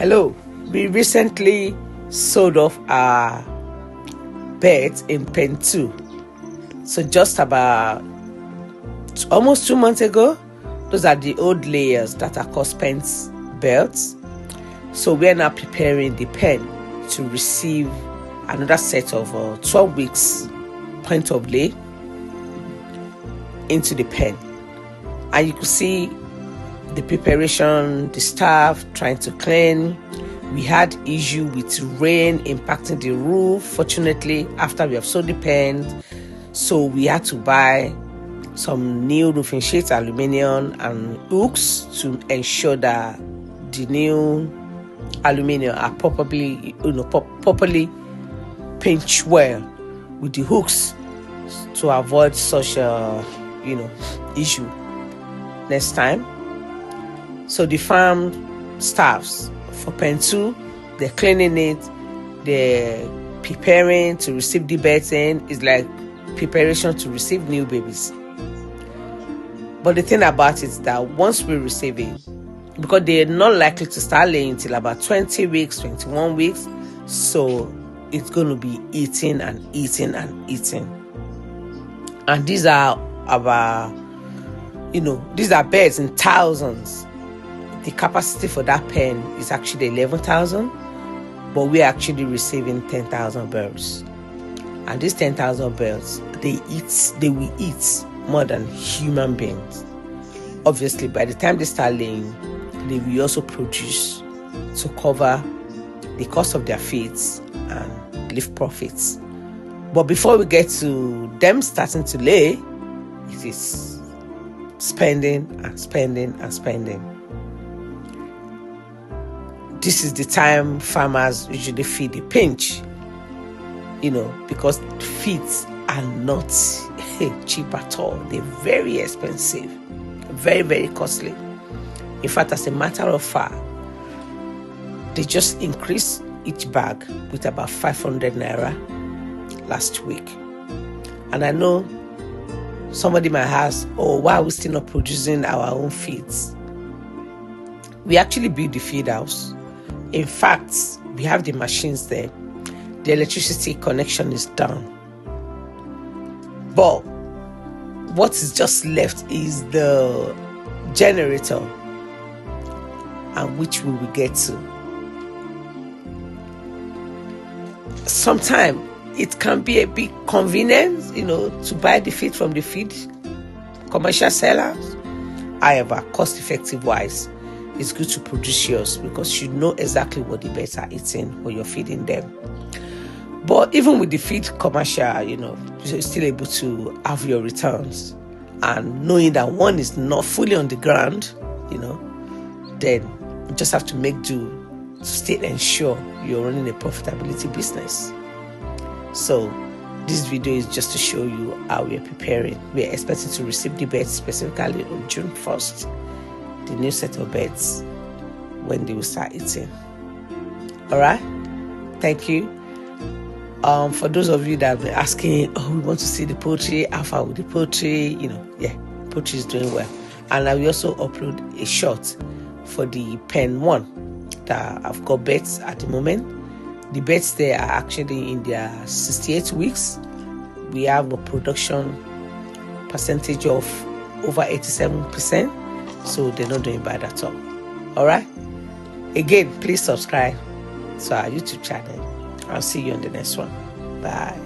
Hello, we recently sold off our beds in pen 2. So just about almost 2 months ago, those are the old layers that are called pens belts. So we are now preparing the pen to receive another set of 12 weeks point of lay into the pen. And you can see the preparation, the staff trying to clean. We had issue with rain impacting the roof. Fortunately, after we have sold the pen, so we had to buy some new roofing sheets, aluminium and hooks to ensure that the new aluminium are properly pinched well with the hooks to avoid such a issue next time. So the farm staffs for pen 2, they're cleaning it, they're preparing to receive the beds in. It's like preparation to receive new babies. But the thing about it is that once we receive it, because they're not likely to start laying till about 20 weeks, 21 weeks, so it's going to be eating and eating and eating. And these are our, these are beds in thousands. The capacity for that pen is actually 11,000, but we're actually receiving 10,000 birds. And these 10,000 birds, they will eat more than human beings. Obviously, by the time they start laying, they will also produce to cover the cost of their feeds and leave profits. But before we get to them starting to lay, it is spending and spending and spending. This is the time farmers usually feed the pinch, because feeds are not cheap at all. They're very expensive, very, very costly. In fact, as a matter of fact, they just increased each bag with about 500 naira last week. And I know somebody might ask, why are we still not producing our own feeds? We actually build the feed house. In fact, we have the machines there. The electricity connection is down. But what is just left is the generator, and which we will get to. Sometimes it can be a bit convenient, to buy the feed from the feed commercial sellers. However, cost-effective wise, it's good to produce yours because you know exactly what the birds are eating when you're feeding them. But even with the feed commercial, you're still able to have your returns. And knowing that one is not fully on the ground, then you just have to make do to still ensure you're running a profitability business. So this video is just to show you how we're preparing. We're expecting to receive the beds specifically on June 1st. The new set of beds when they will start eating. All right, thank you. For those of you that have been asking, we want to see the poultry, how far with the poultry, poultry is doing well. And I will also upload a shot for the pen 1 that I've got beds at the moment. The beds there are actually in their 68 weeks. We have a production percentage of over 87%. So they're not doing bad at all. All right. Again, please subscribe to our YouTube channel. I'll see you on the next one. Bye.